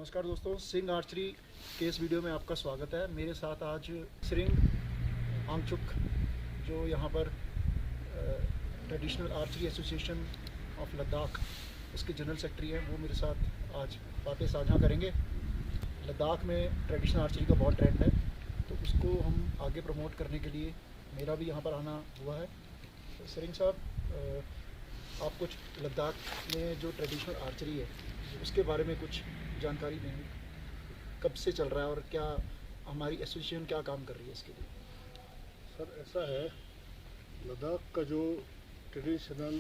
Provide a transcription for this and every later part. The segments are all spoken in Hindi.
नमस्कार दोस्तों, सिंग आर्चरी के इस वीडियो में आपका स्वागत है। मेरे साथ आज सिरिंग आंगचुक जो यहाँ पर traditional archery association of Ladakh उसके जनरल सेक्रेटरी हैं, वो मेरे साथ आज बातें साझा करेंगे। लद्दाख में ट्रेडिशनल आर्चरी का बहुत ट्रेंड है, तो उसको हम आगे प्रमोट करने के लिए मेरा भी यहाँ पर आना हुआ है। सिरिंग साहब, आप कुछ लद्दाख में जो ट्रेडिशनल आर्चरी है उसके बारे में कुछ जानकारी देंगे। कब से चल रहा है और क्या हमारी एसोसिएशन क्या काम कर रही है इसके लिए? सर, ऐसा है, लद्दाख का जो ट्रेडिशनल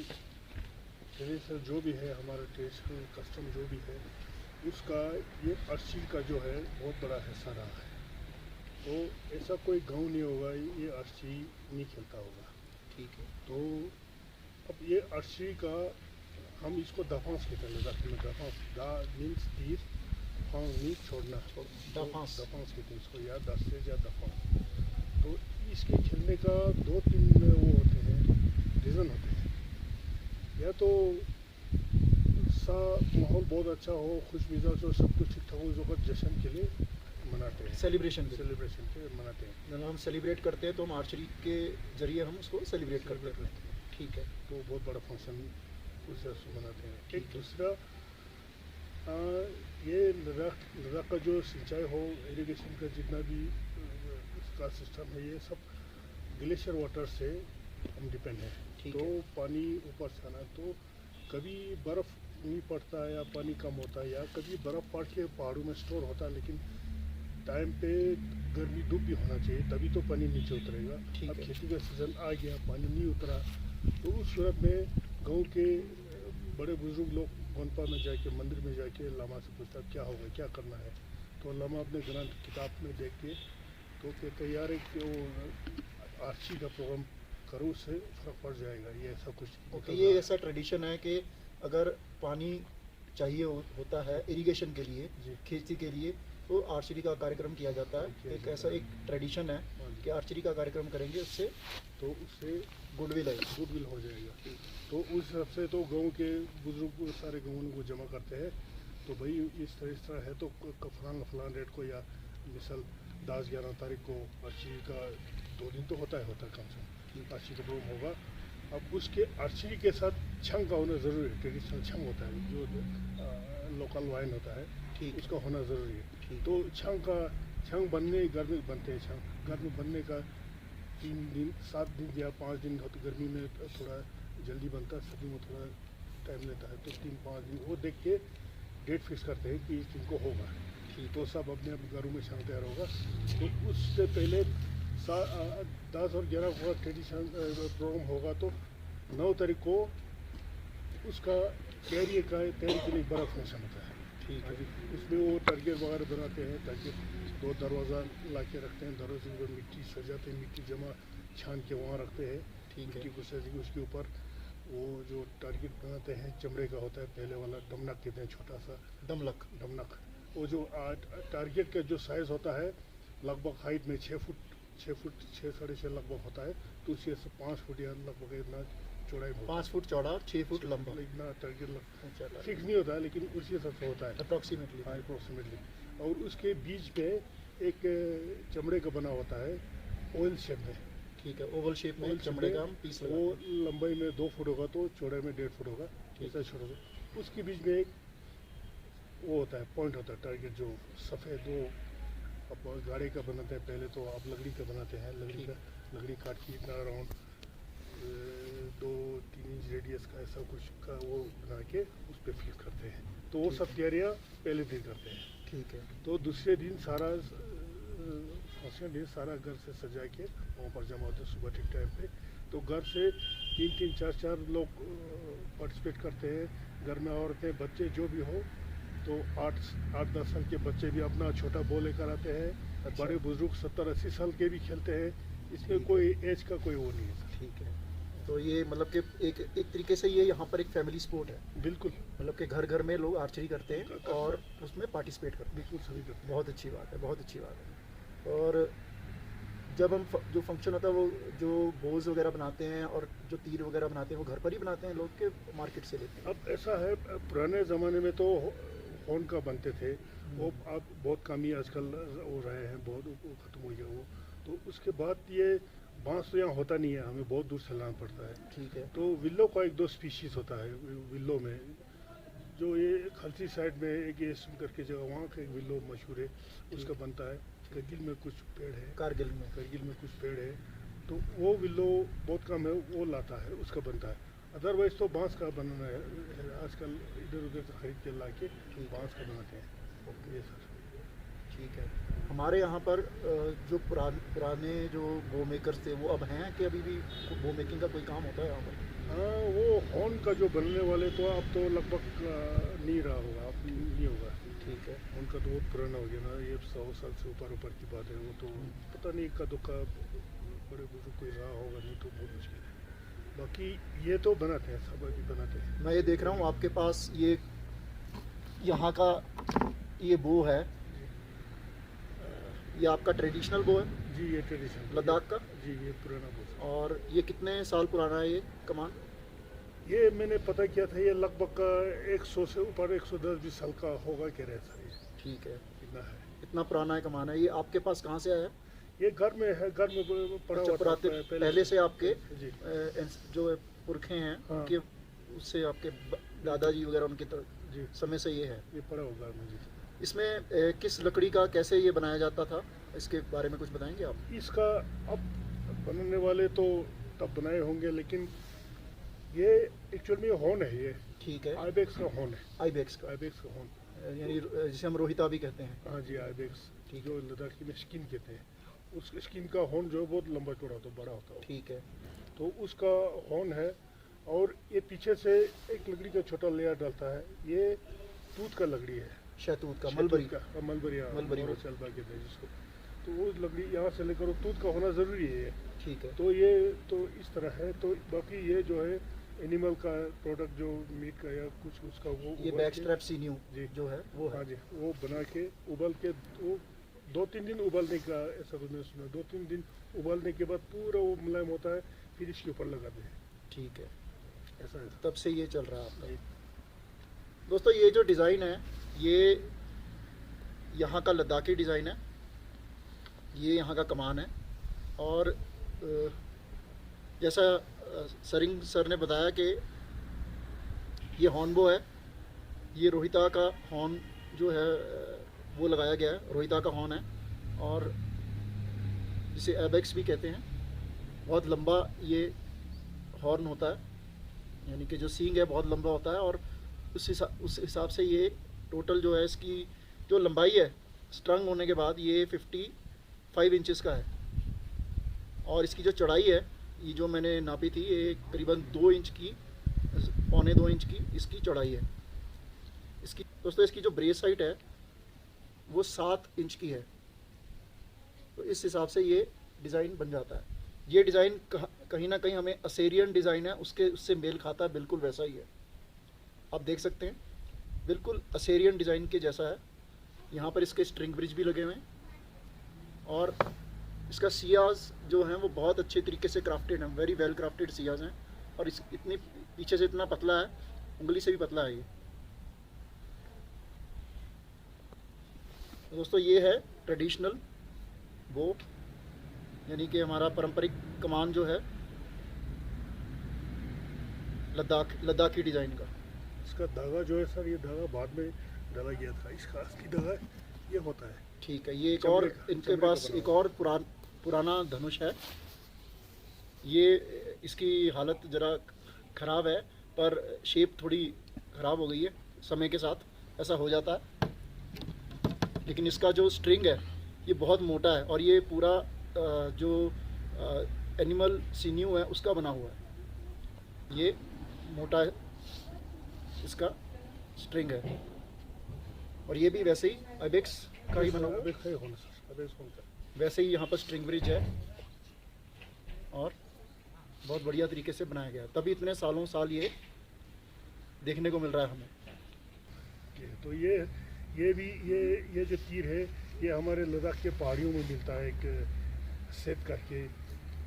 जो भी है, हमारा ट्रेडिशनल कस्टम जो भी है, उसका ये आर्चरी का जो है बहुत बड़ा हिस्सा रहा है। तो ऐसा कोई गांव नहीं होगा ये आर्चरी नहीं खेलता होगा। ठीक है। तो अब ये आर्चरी का हम इसको दफांस कहते हैं लद्दाख में। दफांस, दा मीन्स तीर, फांस मीन्स छोड़ना, दफांस कहते हैं इसको, या दस से या दफांस। तो इसके खेलने का दो तीन वो होते हैं, रीज़न होते हैं। या तो माहौल बहुत अच्छा हो, खुश मिजाज हो, सब कुछ ठीक ठाक हो, उस वक्त जश्न के लिए मनाते हैं, सेलिब्रेशन के लिए मनाते हैं। जब हम सेलिब्रेट करते हैं तो हम आर्चरी के जरिए हम उसको सेलिब्रेट करते हैं। ठीक है। तो बहुत बड़ा फंक्शन उस तरह से मनाते हैं। एक दूसरा, ये लद्दाख का जो सिंचाई हो, इरिगेशन का जितना भी उसका सिस्टम है, ये सब ग्लेशियर वाटर से हम डिपेंड है। तो पानी ऊपर से आना, तो कभी बर्फ़ नहीं पड़ता है या पानी कम होता है, या कभी बर्फ़ पड़ के पहाड़ों में स्टोर होता है, लेकिन टाइम पे गर्मी धूप भी होना चाहिए, तभी तो पानी नीचे उतरेगा। अब खेती का सीज़न आ गया, पानी नहीं उतरा, तो उस सूरत में गांव के बड़े बुजुर्ग लोग गोनपा में जाके, मंदिर में जाके लामा से पूछता क्या होगा, क्या करना है। तो लामा अपने ग्रंथ किताब में देख के तो कहते यार है कि वो आर्चरी का प्रोग्राम करो, उससे फर्क पड़ जाएगा। ये ऐसा कुछ ये ऐसा ट्रेडिशन है कि अगर पानी चाहिए होता है इरिगेशन के लिए, खेती के लिए, तो आर्चरी का कार्यक्रम किया जाता है। एक ऐसा एक ट्रेडिशन है कि आर्चरी का कार्यक्रम करेंगे, उससे गुडविल हो जाएगा। तो उस हिसाब से तो गांव के बुजुर्ग सारे गाँवों को जमा करते हैं। तो भाई इस तरह है, तो फलान डेट को, या मिसल 10-11 तारीख को आर्चरी का 2 दिन तो होता है कम से कम आर्चरी का प्रोग्राम होगा। अब उसके आर्चरी के साथ छंग का होना ज़रूरी है। ट्रेडिशनल छंग होता है, जो लोकल वाइन होता है, उसका होना ज़रूरी है। तो छंग बनने घर में बनते हैं। छंग घर में बनने का 3 दिन 7 दिन या 5 दिन होते। गर्मी में थोड़ा जल्दी बनता है, सर्दी में थोड़ा टाइम लेता है। तो 3-5 दिन वो देख के डेट फिक्स करते हैं कि इस दिन को होगा। तो सब अपने घरों में छंग तैयार होगा। तो उससे पहले 10 और 11 को ट्रेडिशनल प्रोग्राम होगा, तो 9 तारीख को उसका तैयारी के लिए बड़ा फंक्शन होता है। उसमें वो टारगेट वगैरह बनाते हैं, ताकि 2 दरवाज़ा ला के रखते हैं, दरवाजे पर मिट्टी सजाते हैं, मिट्टी जमा छान के वहाँ रखते हैं। मिट्टी को सजा के उसके ऊपर वो जो टारगेट बनाते हैं चमड़े का होता है, पहले वाला डमनक कहते हैं, छोटा सा डमनक। वो जो टारगेट का जो साइज़ होता है लगभग हाइट में 6 फुट 6 6.5 लगभग होता है। तो उसी से 5 फुट या लगभग इतना चौड़ाई, 5 फुट चौड़ा, 6 फुट लंबा। इतना टारगेट फिक्स नहीं होता है, लेकिन उसी हिसाब से होता है अप्रॉक्सीमेटली। और उसके बीच में एक चमड़े का बना होता है, ओवल शेप में। ठीक है, ओवल शेप में चमड़े का पीस लगा। वो लंबाई में 2 फुट होगा, तो चौड़ाई में 1.5 फुट होगा, ऐसा छोटा सा। उसके बीच में एक वो होता है, पॉइंट होता है, टारगेट जो सफ़ेद वो अब गाड़ी का बनाते हैं। पहले तो आप लकड़ी का बनाते हैं, लकड़ी काट के इतना राउंड 2-3 इंच रेडियस का ऐसा कुछ का वो बना के उस पर फिक्स करते हैं। तो वो सब तैयारियाँ पहले दिन करते हैं। ठीक है। तो दूसरे दिन सारा फंक्शन डे सारा घर से सजा के वहाँ पर जमा होते हैं सुबह ठीक टाइम पे। तो घर से 3-3, 4-4 लोग पार्टिसिपेट करते हैं। घर में औरतें, बच्चे जो भी हो, तो 8-10 साल के बच्चे भी अपना छोटा बॉल लेकर आते हैं। बड़े बुजुर्ग 70-80 साल के भी खेलते हैं। इसमें कोई एज का कोई वो नहीं है। ठीक है। तो ये मतलब कि एक तरीके से ये यहाँ पर एक फैमिली स्पोर्ट है। बिल्कुल, मतलब कि घर में लोग आर्चरी करते हैं और उसमें पार्टिसिपेट करते हैं। बिल्कुल सही करते हैं। बहुत अच्छी बात है। और जब हम जो फंक्शन होता है, वो जो बोझ वगैरह बनाते हैं और जो तीर वगैरह बनाते हैं, वो घर पर ही बनाते हैं लोग के मार्केट से लेते हैं? अब ऐसा है, पुराने ज़माने में तो हॉर्न का बनते थे वो अब बहुत कम ही आजकल हो रहे हैं, बहुत वो ख़त्म हो गया वो। तो उसके बाद ये बांस तो यहाँ होता नहीं है, हमें बहुत दूर से लाना पड़ता है। ठीक है। तो विल्लो का एक दो स्पीशीज़ होता है विल्लो में, जो ये खलसी साइड में एक ये सुन करके जगह वहाँ का एक विल्लो मशहूर है, उसका बनता है। करगिल में कुछ पेड़ है, कारगिल में कुछ पेड़ है, तो वो विल्लो बहुत कम है, वो लाता है, उसका बनता है। अदरवाइज तो बांस का बनाना है आजकल, इधर उधर से खरीद के ला के बांस का बनाते हैं। ये सर ठीक है। हमारे यहाँ पर जो पुराने जो बो मेकर्स थे वो अब हैं कि अभी भी बो मेकिंग का कोई काम होता है यहाँ पर? हाँ, वो हॉर्न का जो बनने वाले तो अब तो लगभग नहीं रहा होगा, अब नहीं होगा। ठीक है। उनका तो बहुत पुराना हो गया ना, ये 100 साल से ऊपर की बात है। वो तो पता नहीं इक्का दुक्का बड़े बुजुर्ग कोई रहा होगा, नहीं तो बहुत मुश्किल है। बाकी ये तो बनाते हैं, सब अभी बनाते हैं। मैं ये देख रहा हूँ आपके पास ये यहाँ का ये बो है, ये आपका ट्रेडिशनल बो है जी, ये ट्रेडिशन लद्दाख का। जी, ये पुराना बोल। और ये कितने साल पुराना है ये कमान? ये मैंने पता किया था, ये लगभग 100 से ऊपर 110-20 साल का होगा कह रहे थे। ठीक है। इतना है, इतना पुराना है कमान है। ये आपके पास कहाँ से आया? ये घर में है, घर में पड़ा अच्छा, हुआ था पहले से आपके जी। जो पुरखे हैं हाँ। उनके, उससे आपके दादाजी वगैरह उनके जी, समय से ये है। ये पड़ा हुआ घर में जी। इसमें किस लकड़ी का कैसे ये बनाया जाता था, इसके बारे में कुछ बताएंगे आप? इसका अब बनाने वाले तो तब बनाए होंगे, लेकिन ये एक्चुअल में हॉर्न है, ये ठीक है। आइबेक्स का हॉर्न है। आइबेक्स का, आइबेक्स का हॉर्न, यानी जिसे हम रोहिता भी कहते हैं। हाँ जी, आइबेक्स, ठीक जो लद्दाखी में स्किन कहते हैं। उस स्किन का हॉर्न जो है बहुत लंबा चौड़ा होता है, बड़ा होता है। ठीक है। तो उसका हॉर्न है, और ये पीछे से एक लकड़ी का छोटा लेयर डालता है। ये तूत का लकड़ी है, शहतूत का, शहतूत मलबरी का, मलबरी, हाँ, मलबरी मोरो चलबा कहते हैं जिसको। तो वो लकड़ी यहाँ से लेकर तूत का होना ज़रूरी है ये। ठीक है। तो ये तो इस तरह है। तो बाकी ये जो है एनिमल का प्रोडक्ट, जो मीट का या कुछ उसका, वो ये उबाल बैक के- स्ट्रैप सीन्यू जी, जो है वो है। हाँ जी, वो बना के उबाल के, वो 2-3 दिन उबालने का, ऐसा कुछ मैंने सुना। 2-3 दिन उबालने के बाद पूरा वो मुलायम होता है, फिर इसके ऊपर लगाते हैं। ठीक है। ऐसा है। तब से ये चल रहा है आपका। जी। दोस्तों, ये जो डिज़ाइन है ये यहाँ का लद्दाखी डिज़ाइन है, ये यहाँ का कमान है। और जैसा सरिंग सर ने बताया कि ये हॉर्नबो है, ये रोहिता का हॉर्न जो है वो लगाया गया है, रोहिता का हॉर्न है, और जिसे एबेक्स भी कहते हैं। बहुत लंबा ये हॉर्न होता है, यानी कि जो सींग है बहुत लंबा होता है, और उस हिसाब से ये टोटल जो है इसकी जो लंबाई है स्ट्रंग होने के बाद ये 55 इंचेस का है। और इसकी जो चौड़ाई है, ये जो मैंने नापी थी, ये करीबन 2 इंच की, 1.25 इंच की इसकी चौड़ाई है। इसकी दोस्तों, इसकी जो ब्रेस हाइट है वो 7 इंच की है। तो इस हिसाब से ये डिज़ाइन बन जाता है। ये डिज़ाइन कहीं ना कहीं हमें असेरियन डिज़ाइन है उससे मेल खाता है, बिल्कुल वैसा ही है। आप देख सकते हैं बिल्कुल असेरियन डिज़ाइन के जैसा है। यहाँ पर इसके स्ट्रिंग ब्रिज भी लगे हुए हैं, और इसका सियाज जो हैं वो बहुत अच्छे तरीके से क्राफ्टेड हैं, वेरी वेल क्राफ्टेड सियाज हैं। और इस इतनी पीछे से इतना पतला है, उंगली से भी पतला है ये। दोस्तों, ये है ट्रेडिशनल बो, यानी कि हमारा पारंपरिक कमान जो है लद्दाखी डिज़ाइन का। इसका धागा जो है सर, ये धागा बाद में डाला गया था। इसका असली धागा ये होता है। ठीक है। ये एक चमड़े और का- इनके चमड़े का पास बना एक और पुराना धनुष है। ये इसकी हालत ज़रा ख़राब है, पर शेप थोड़ी ख़राब हो गई है समय के साथ, ऐसा हो जाता है। लेकिन इसका जो स्ट्रिंग है ये बहुत मोटा है, और ये पूरा जो एनिमल सीन्यू है उसका बना हुआ है। ये मोटा है, इसका स्ट्रिंग है। और ये भी वैसे ही आइबेक्स का ही बना हुआ है। अबे खाए होना सर, अबे कौन सा? वैसे ही यहाँ पर स्ट्रिंग ब्रिज है, और बहुत बढ़िया तरीके से बनाया गया है। तभी इतने सालों साल ये देखने को मिल रहा है हमें। तो ये भी ये जो तीर है, ये हमारे लद्दाख के पहाड़ियों में मिलता है। एक सेट करके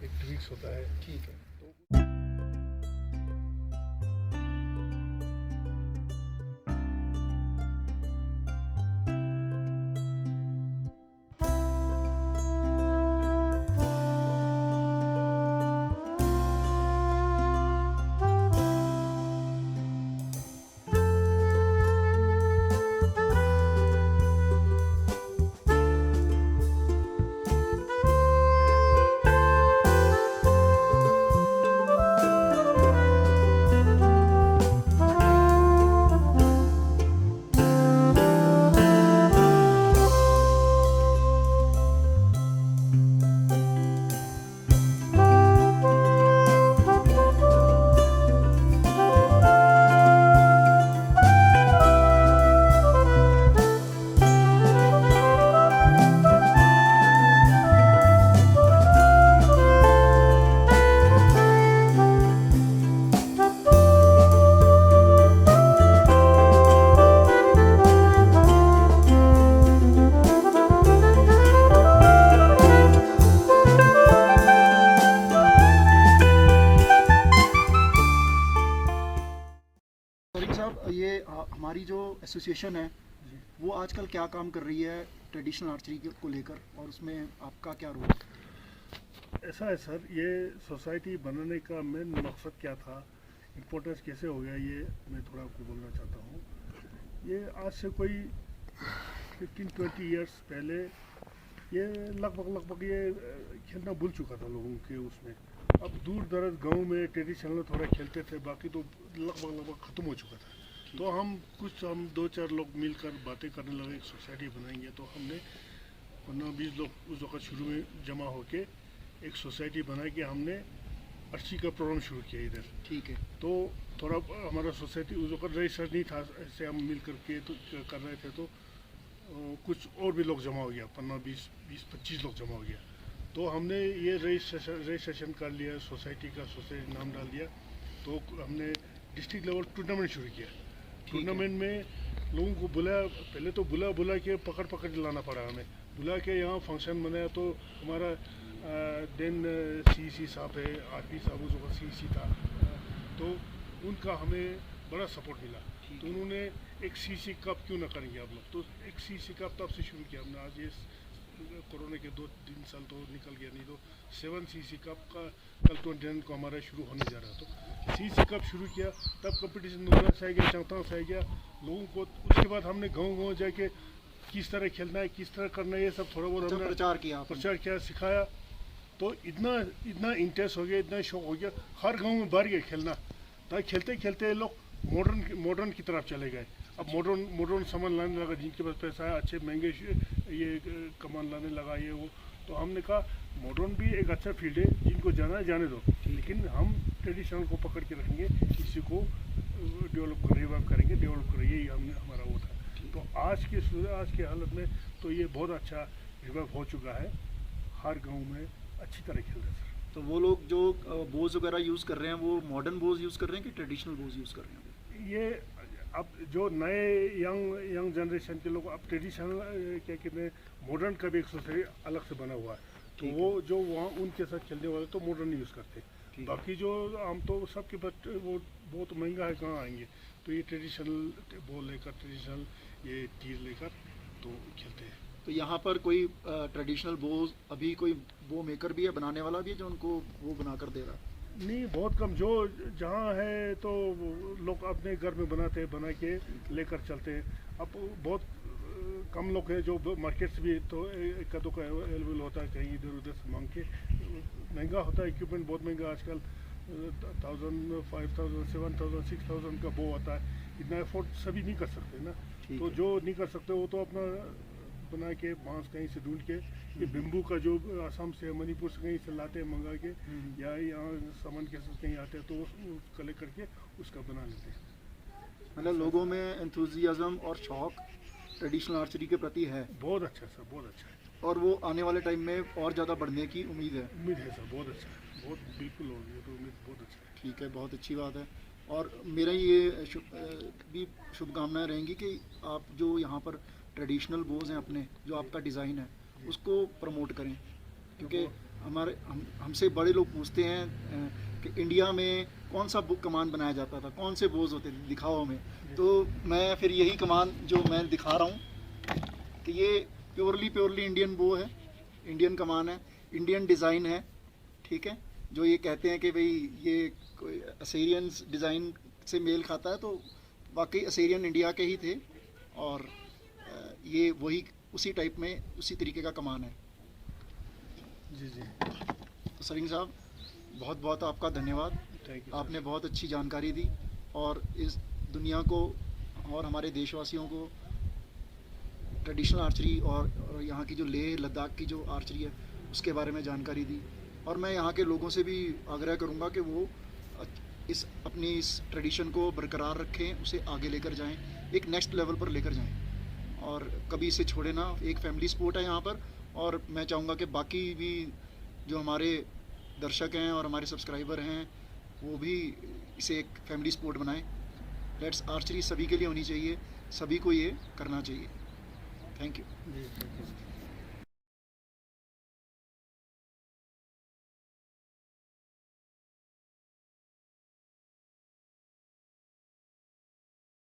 एक ट्रिक्स होता है। ठीक है। एसोसिएशन है जी। वो आजकल क्या काम कर रही है ट्रेडिशनल आर्चरी को लेकर, और उसमें आपका क्या रोल है? ऐसा है सर, ये सोसाइटी बनाने का मेन मकसद क्या था, इम्पोर्टेंस कैसे हो गया, ये मैं थोड़ा आपको बोलना चाहता हूँ। ये आज से कोई 15-20 ईयर्स पहले ये लगभग ये खेलना भूल चुका था लोगों के उसमें। अब दूर दराज गांव में ट्रेडिशनल थोड़ा खेलते थे, बाकी तो लगभग ख़त्म हो चुका था। तो हम 2-4 लोग मिलकर बातें करने लगे, एक सोसाइटी बनाएंगे। तो हमने 15-20 लोग उस वक्त शुरू में जमा होके एक सोसाइटी बना के हमने अर्ची का प्रोग्राम शुरू किया इधर। ठीक है। तो थोड़ा हमारा सोसाइटी उस वक्त रजिस्टर नहीं था, ऐसे हम मिल करके तो कर रहे थे। तो कुछ और भी लोग जमा हो गया, 15-20-25 लोग जमा हो गया। तो हमने ये रजिस्ट्रेशन कर लिया, सोसाइटी का सोसाइटी नाम डाल दिया। तो हमने डिस्ट्रिक्ट लेवल टूर्नामेंट शुरू किया। टूर्नामेंट में लोगों को बुलाया, पहले तो बुला के पकड़ लाना पड़ा हमें। बुला के यहाँ फंक्शन बनाया। तो हमारा देन CC साहब है, RP साहब उस वक्त CC था, तो उनका हमें बड़ा सपोर्ट मिला। तो उन्होंने एक CC कप क्यों ना करेंगे आप लोग, तो एक CC कप तब से शुरू किया हमने। आज ये कोरोना के 2-3 साल तो निकल गया, नहीं तो 7 CC कप का कल 29 को हमारा शुरू होने जा रहा। तो CC कप शुरू किया, तब कंपटीशन नुकरा से आ गया, चौथा से आ गया लोगों को। उसके बाद हमने गाँव जाके किस तरह खेलना है, किस तरह करना है, ये सब थोड़ा बहुत हमने प्रचार किया, सिखाया। तो इतना इंटरेस्ट हो गया, इतना शौक हो गया, हर गांव में बढ़ गया खेलना। तो खेलते खेलते लोग मॉडर्न की तरफ चले गए। अब मॉडर्न सामान लाने लगा, जिनके पास पैसा है, अच्छे महंगे ये कमान लाने लगा ये वो। तो हमने कहा मॉडर्न भी एक अच्छा फील्ड है, जिनको जाना है जाने दो, लेकिन हम ट्रेडिशनल को पकड़ के रखेंगे, इसी को रिवाइव करेंगे, डेवलप करेंगे, ये हमारा वो था। तो आज के हालत में तो ये बहुत अच्छा रिवाइव हो चुका है, हर गाँव में अच्छी तरह खेल रहे हैं सर। तो वो लोग जो बोझ वगैरह यूज़ कर रहे हैं वो मॉडर्न बोझ यूज़ कर रहे हैं कि ट्रेडिशनल बोझ यूज़ कर रहे हैं? ये अब जो नए यंग जनरेशन के लोग अब ट्रेडिशनल क्या कहते हैं, मॉडर्न का भी एक सोसाइटी अलग से बना हुआ है। तो वो जो वहाँ उनके साथ खेलने वाले तो मॉडर्न यूज़ करते हैं। बाकी जो हम तो सबके बच्चे वो बहुत महंगा है, कहाँ आएंगे। तो ये ट्रेडिशनल बॉल लेकर, ट्रेडिशनल ये तीर लेकर तो खेलते हैं। तो यहाँ पर कोई ट्रेडिशनल बोझ अभी कोई वो मेकर भी है, बनाने वाला भी है जो उनको वो बना कर दे रहा है? नहीं, बहुत कम। जो जहाँ है तो लोग अपने घर में बना के लेकर चलते हैं। अब बहुत कम लोग हैं जो मार्केट्स भी तो एक दो का अवेलेबल होता है, कहीं इधर उधर से मांग के। महंगा होता है, इक्विपमेंट बहुत महंगा आजकल, 1000, 5000, 7000, 6000 का वो आता है। इतना एफोर्ड सभी नहीं कर सकते ना। तो जो नहीं कर सकते वो तो अपना बना के बांस कहीं से ढूंढ के, ये बेम्बू का जो असम से मणिपुर से कहीं से लाते हैं मंगा के, या यहाँ सामान के साथ कहीं आते हैं तो उसको कलेक्ट करके उसका बना लेते हैं। मतलब लोगों में एंथुजियाज्म और शौक ट्रेडिशनल आर्चरी के प्रति है। बहुत अच्छा सर, बहुत अच्छा है। और वो आने वाले टाइम में और ज़्यादा बढ़ने की उम्मीद है। सर, बहुत अच्छा है, बहुत बिल्कुल होगी तो उम्मीद बहुत अच्छा है। ठीक है, बहुत अच्छी बात है। और मेरा ये भी शुभकामनाएं रहेंगी कि आप जो यहाँ पर ट्रेडिशनल बोझ हैं अपने, जो आपका डिज़ाइन है उसको प्रमोट करें, क्योंकि हमसे बड़े लोग पूछते हैं कि इंडिया में कौन सा कमान बनाया जाता था, कौन से बोझ होते थे, दिखाओ हमें। तो मैं फिर यही कमान जो मैं दिखा रहा हूँ कि ये प्योरली इंडियन बो है, इंडियन कमान है, इंडियन डिज़ाइन है। ठीक है, जो ये कहते हैं कि भाई ये कोई असीरियन डिज़ाइन से मेल खाता है, तो वाकई असीरियन इंडिया के ही थे, और ये वही उसी टाइप में उसी तरीके का कमान है। जी। तो सरिंग साहब, बहुत बहुत आपका धन्यवाद। आपने बहुत अच्छी जानकारी दी और इस दुनिया को और हमारे देशवासियों को ट्रेडिशनल आर्चरी और यहाँ की जो लेह लद्दाख की जो आर्चरी है उसके बारे में जानकारी दी। और मैं यहाँ के लोगों से भी आग्रह करूँगा कि वो अपनी इस ट्रेडिशन को बरकरार रखें, उसे आगे लेकर जाएं, एक नेक्स्ट लेवल पर लेकर जाएं, और कभी इसे छोड़े ना। एक फैमिली स्पोर्ट है यहाँ पर, और मैं चाहूँगा कि बाकी भी जो हमारे दर्शक हैं और हमारे सब्सक्राइबर हैं वो भी इसे एक फैमिली स्पोर्ट बनाएं। लेट्स आर्चरी सभी के लिए होनी चाहिए, सभी को ये करना चाहिए। Thank you.